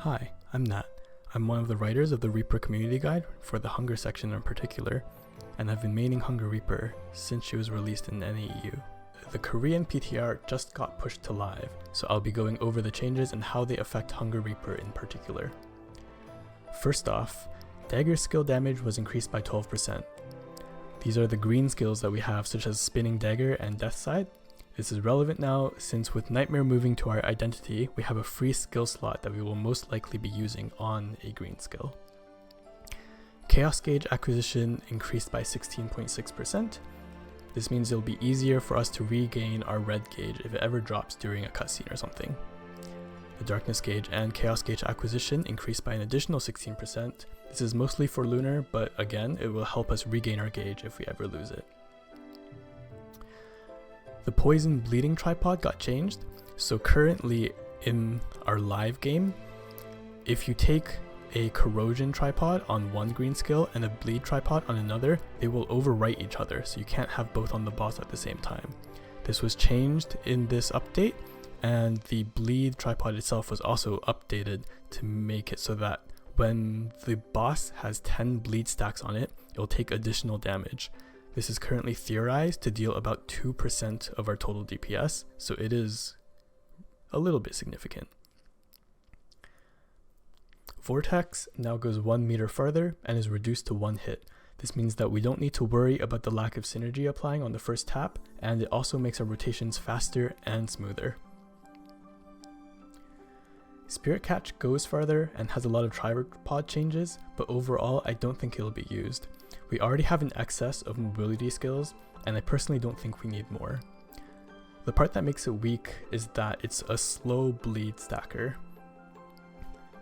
Hi, I'm Nat. I'm one of the writers of the Reaper community guide for the Hunger section in particular, and I've been maining Hunger Reaper since she was released in NAEU. The Korean PTR just got pushed to live, so I'll be going over the changes and how they affect Hunger Reaper in particular. First off, Dagger skill damage was increased by 12%. These are the green skills that we have, such as Spinning Dagger and Death Side. This is relevant now since with Nightmare moving to our identity, we have a free skill slot that we will most likely be using on a green skill. Chaos Gauge acquisition increased by 16.6%. This means it'll be easier for us to regain our red gauge if it ever drops during a cutscene or something. The Darkness Gauge and Chaos Gauge acquisition increased by an additional 16%. This is mostly for Lunar, but again, it will help us regain our gauge if we ever lose it. The Poison Bleeding tripod got changed, so currently in our live game, if you take a Corrosion tripod on one green skill and a Bleed tripod on another, they will overwrite each other, so you can't have both on the boss at the same time. This was changed in this update, and the Bleed tripod itself was also updated to make it so that when the boss has 10 bleed stacks on it, it will take additional damage. This is currently theorized to deal about 2% of our total DPS, so it is a little bit significant. Vortex now goes 1 meter further and is reduced to 1 hit. This means that we don't need to worry about the lack of synergy applying on the first tap, and it also makes our rotations faster and smoother. Spirit Catch goes farther and has a lot of tripod changes, but overall I don't think it'll be used. We already have an excess of mobility skills, and I personally don't think we need more. The part that makes it weak is that it's a slow bleed stacker.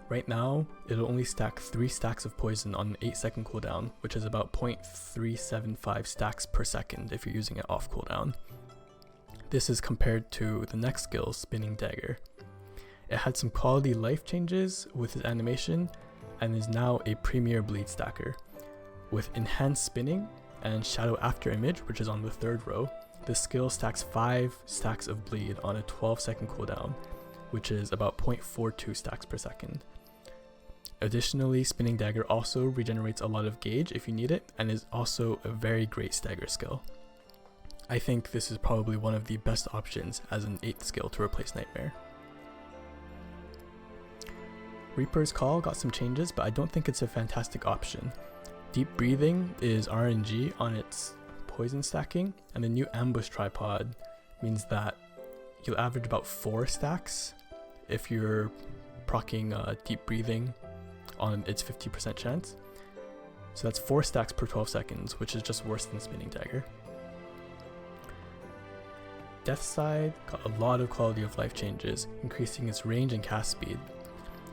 Right now, it'll only stack 3 stacks of poison on an 8-second cooldown, which is about 0.375 stacks per second if you're using it off cooldown. This is compared to the next skill, Spinning Dagger. It had some quality life changes with its animation, and is now a premier bleed stacker. With enhanced spinning and shadow after image, which is on the 3rd row, this skill stacks 5 stacks of bleed on a 12-second cooldown, which is about 0.42 stacks per second. Additionally, Spinning Dagger also regenerates a lot of gauge if you need it, and is also a very great stagger skill. I think this is probably one of the best options as an 8th skill to replace Nightmare. Reaper's Call got some changes, but I don't think it's a fantastic option. Deep Breathing is RNG on its poison stacking, and the new Ambush tripod means that you'll average about 4 stacks if you're proccing Deep Breathing on its 50% chance. So that's 4 stacks per 12 seconds, which is just worse than Spinning Dagger. Death Side got a lot of quality of life changes, increasing its range and cast speed.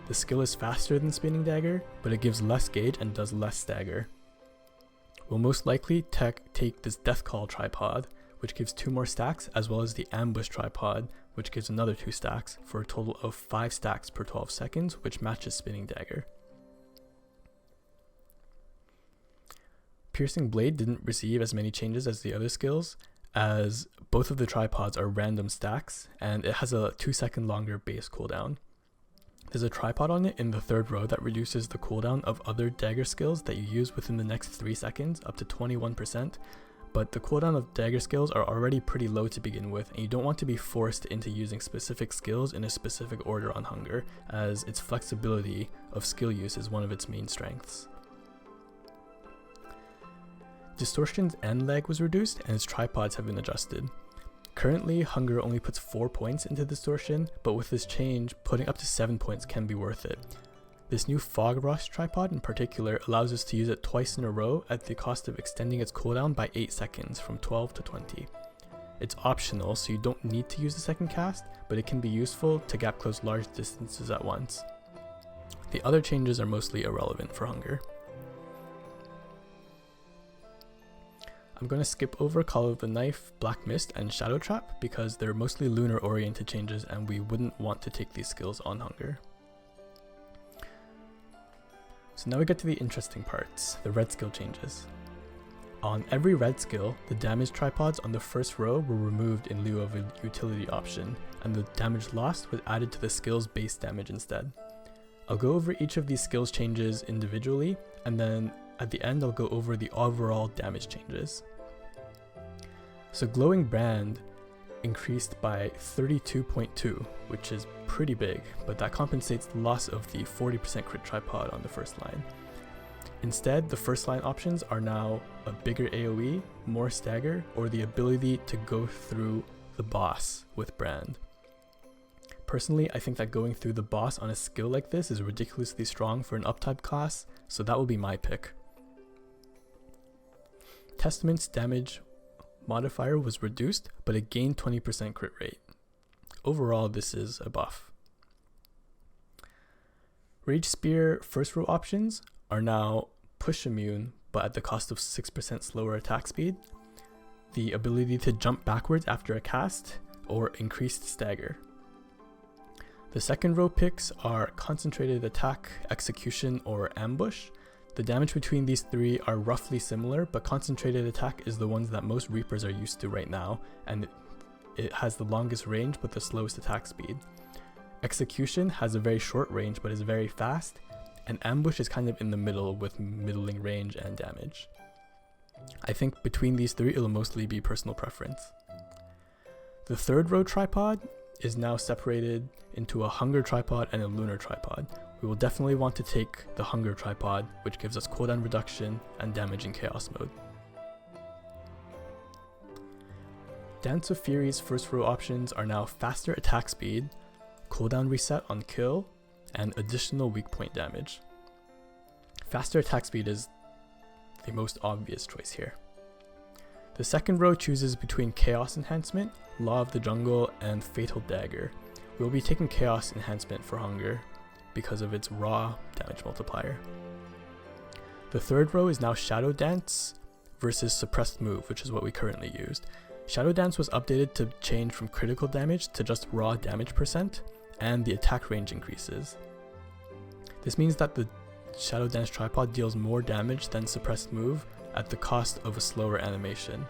The skill is faster than Spinning Dagger, but it gives less gauge and does less stagger. We'll most likely take this Death Call tripod, which gives 2 more stacks, as well as the Ambush tripod, which gives another 2 stacks, for a total of 5 stacks per 12 seconds, which matches Spinning Dagger. Piercing Blade didn't receive as many changes as the other skills, as both of the tripods are random stacks, and it has a 2-second longer base cooldown. There's a tripod on it in the 3rd row that reduces the cooldown of other dagger skills that you use within the next 3 seconds up to 21%, but the cooldown of dagger skills are already pretty low to begin with, and you don't want to be forced into using specific skills in a specific order on Hunger, as its flexibility of skill use is one of its main strengths. Distortion's end lag was reduced, and its tripods have been adjusted. Currently, Hunger only puts 4 points into Distortion, but with this change, putting up to 7 points can be worth it. This new Fog Rush tripod in particular allows us to use it twice in a row at the cost of extending its cooldown by 8 seconds from 12 to 20. It's optional, so you don't need to use the second cast, but it can be useful to gap close large distances at once. The other changes are mostly irrelevant for Hunger. I'm going to skip over Call of the Knife, Black Mist, and Shadow Trap because they're mostly Lunar oriented changes and we wouldn't want to take these skills on Hunger. So now we get to the interesting parts, the red skill changes. On every red skill, the damage tripods on the 1st row were removed in lieu of a utility option, and the damage lost was added to the skill's base damage instead. I'll go over each of these skills changes individually, and then at the end I'll go over the overall damage changes. So Glowing Brand increased by 32.2, which is pretty big, but that compensates the loss of the 40% crit tripod on the first line. Instead, the first line options are now a bigger AoE, more stagger, or the ability to go through the boss with Brand. Personally, I think that going through the boss on a skill like this is ridiculously strong for an up-type class, so that will be my pick. Testament's damage modifier was reduced, but it gained 20% crit rate. Overall, this is a buff. Rage Spear first row options are now push immune, but at the cost of 6% slower attack speed, the ability to jump backwards after a cast, or increased stagger. The second row picks are Concentrated Attack, Execution, or Ambush. The damage between these three are roughly similar, but Concentrated Attack is the ones that most Reapers are used to right now, and it has the longest range but the slowest attack speed. Execution has a very short range but is very fast, and Ambush is kind of in the middle with middling range and damage. I think between these three it'll mostly be personal preference. The third row tripod is now separated into a Hunger tripod and a Lunar tripod. We will definitely want to take the Hunger tripod, which gives us cooldown reduction and damage in Chaos mode. Dance of Fury's first row options are now faster attack speed, cooldown reset on kill, and additional weak point damage. Faster attack speed is the most obvious choice here. The second row chooses between Chaos Enhancement, Law of the Jungle, and Fatal Dagger. We will be taking Chaos Enhancement for Hunger because of its raw damage multiplier. The third row is now Shadow Dance versus Suppressed Move, which is what we currently used. Shadow Dance was updated to change from critical damage to just raw damage percent, and the attack range increases. This means that the Shadow Dance tripod deals more damage than Suppressed Move at the cost of a slower animation.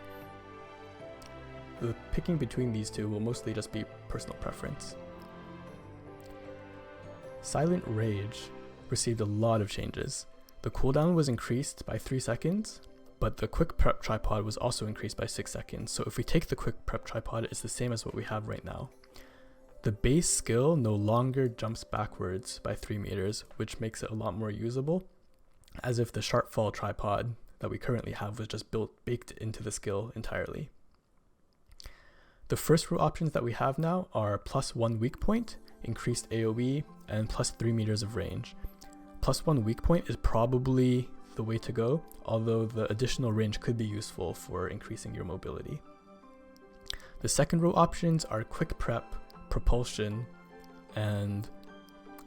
The picking between these two will mostly just be personal preference. Silent Rage received a lot of changes. The cooldown was increased by 3 seconds, but the Quick Prep tripod was also increased by 6 seconds, so if we take the Quick Prep tripod, it's the same as what we have right now. The base skill no longer jumps backwards by 3 meters, which makes it a lot more usable, as if the Sharp Fall tripod that we currently have was just baked into the skill entirely. The first row options that we have now are +1 weak point, increased AoE, and +3 meters of range. +1 weak point is probably the way to go, although the additional range could be useful for increasing your mobility. The second row options are Quick Prep, Propulsion, and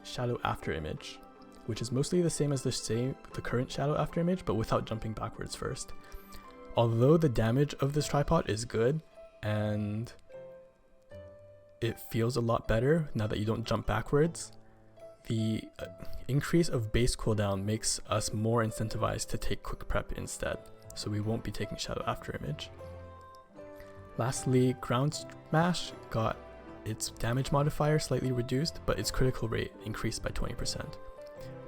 Shadow After Image, which is mostly the same as the current Shadow After Image, but without jumping backwards first. Although the damage of this tripod is good, and it feels a lot better now that you don't jump backwards, the increase of base cooldown makes us more incentivized to take Quick Prep instead, so we won't be taking Shadow After Image. Lastly, Ground Smash got its damage modifier slightly reduced, but its critical rate increased by 20%.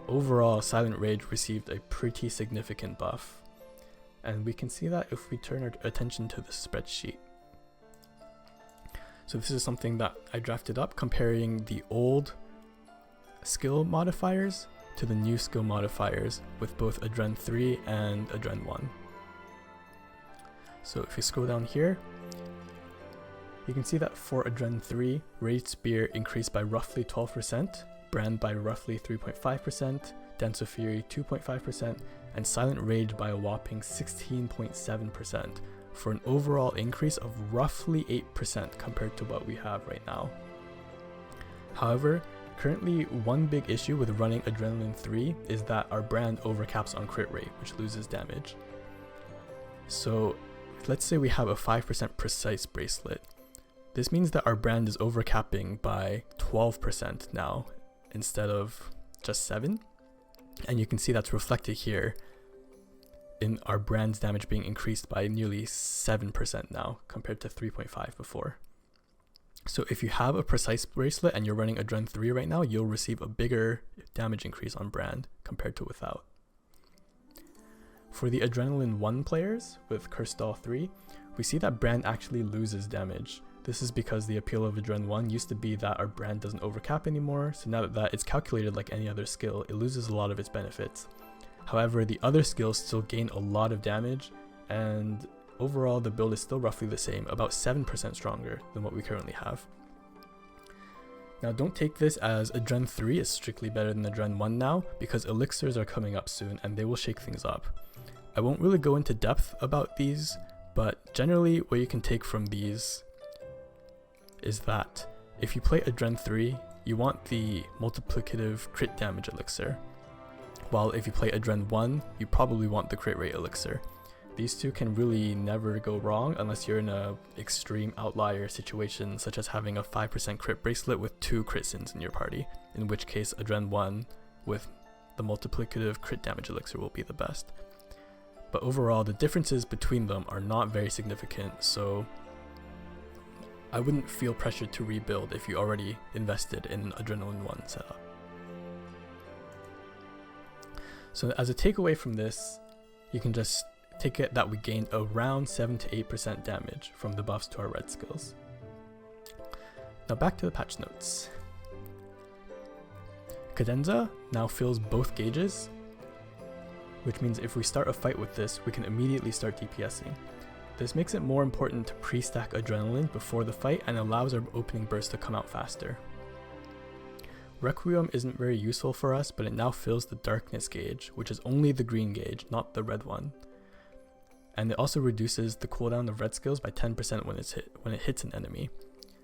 Overall, Silent Rage received a pretty significant buff, and we can see that if we turn our attention to the spreadsheet. So this is something that I drafted up, comparing the old skill modifiers to the new skill modifiers with both Adren 3 and Adren 1. So if you scroll down here, you can see that for Adren 3, Rage Spear increased by roughly 12%, Brand by roughly 3.5%, Dance of Fury 2.5%, and Silent Rage by a whopping 16.7%, for an overall increase of roughly 8% compared to what we have right now. However, currently one big issue with running Adrenaline 3 is that our brand overcaps on crit rate, which loses damage. So let's say we have a 5% precise bracelet. This means that our brand is overcapping by 12% now instead of just 7. And you can see that's reflected here in our brand's damage being increased by nearly 7% now compared to 3.5 before. So if you have a precise bracelet and you're running Adren 3 right now, you'll receive a bigger damage increase on Brand compared to without. For the Adrenaline 1 players with Curse Doll 3, we see that Brand actually loses damage. This is because the appeal of Adren 1 used to be that our Brand doesn't overcap anymore, so now that it's calculated like any other skill, it loses a lot of its benefits. However, the other skills still gain a lot of damage, and overall the build is still roughly the same, about 7% stronger than what we currently have. Now don't take this as Adren 3 is strictly better than Adren 1 now, because Elixirs are coming up soon and they will shake things up. I won't really go into depth about these, but generally what you can take from these is that if you play Adren 3, you want the multiplicative crit damage elixir, while if you play Adren 1, you probably want the crit rate elixir. These two can really never go wrong unless you're in a extreme outlier situation, such as having a 5% crit bracelet with 2 crit sins in your party, in which case Adren 1 with the multiplicative crit damage elixir will be the best. But overall, the differences between them are not very significant, so I wouldn't feel pressured to rebuild if you already invested in an Adrenaline 1 setup. So as a takeaway from this, you can just take it that we gained around 7 to 8% damage from the buffs to our red skills. Now back to the patch notes. Cadenza now fills both gauges, which means if we start a fight with this, we can immediately start DPSing. This makes it more important to pre-stack Adrenaline before the fight and allows our opening burst to come out faster. Requiem isn't very useful for us, but it now fills the darkness gauge, which is only the green gauge, not the red one. And it also reduces the cooldown of red skills by 10% when it hits an enemy.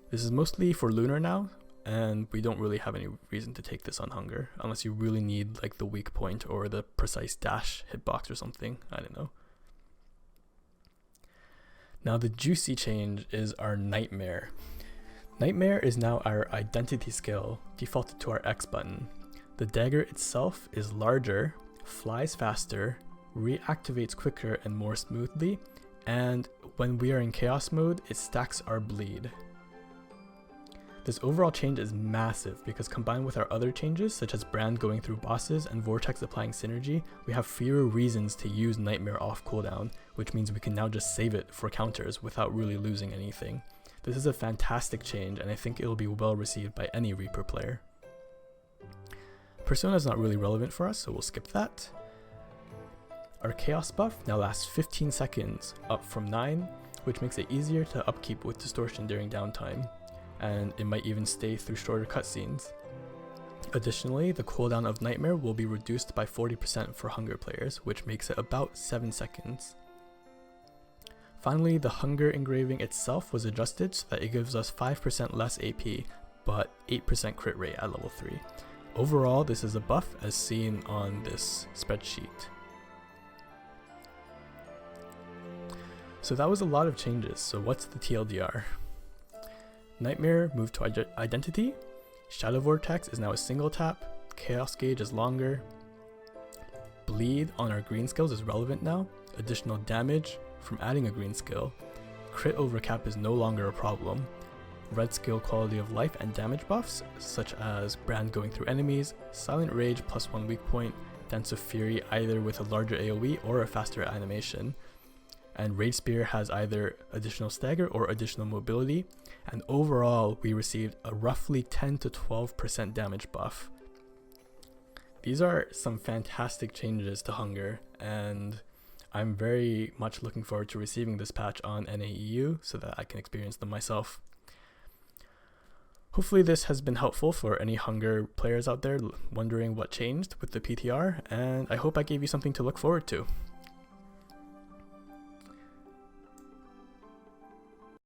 This is mostly for Lunar now, and we don't really have any reason to take this on Hunger, unless you really need like the weak point or the precise dash hitbox or something, I don't know. Now the juicy change is our Nightmare. Nightmare is now our identity skill, defaulted to our X button. The dagger itself is larger, flies faster, reactivates quicker and more smoothly, and when we are in chaos mode, it stacks our bleed. This overall change is massive because combined with our other changes such as Brand going through bosses and Vortex applying synergy, we have fewer reasons to use Nightmare off cooldown, which means we can now just save it for counters without really losing anything. This is a fantastic change and I think it will be well received by any Reaper player. Persona is not really relevant for us, so we'll skip that. Our Chaos buff now lasts 15 seconds, up from 9, which makes it easier to upkeep with Distortion during downtime, and it might even stay through shorter cutscenes. Additionally, the cooldown of Nightmare will be reduced by 40% for Hunger players, which makes it about 7 seconds. Finally, the Hunger engraving itself was adjusted so that it gives us 5% less AP, but 8% crit rate at level 3. Overall, this is a buff as seen on this spreadsheet. So that was a lot of changes, so what's the TLDR? Nightmare moved to Identity, Shadow Vortex is now a single tap, Chaos Gauge is longer, Bleed on our green skills is relevant now, additional damage from adding a green skill, crit overcap is no longer a problem, red skill quality of life and damage buffs such as Brand going through enemies, Silent Rage plus 1 weak point, Dance of Fury either with a larger AoE or a faster animation, and Rage Spear has either additional stagger or additional mobility, and overall we received a roughly 10 to 12% damage buff. These are some fantastic changes to Hunger, and I'm very much looking forward to receiving this patch on NAEU so that I can experience them myself. Hopefully this has been helpful for any Hunger players out there wondering what changed with the PTR, and I hope I gave you something to look forward to.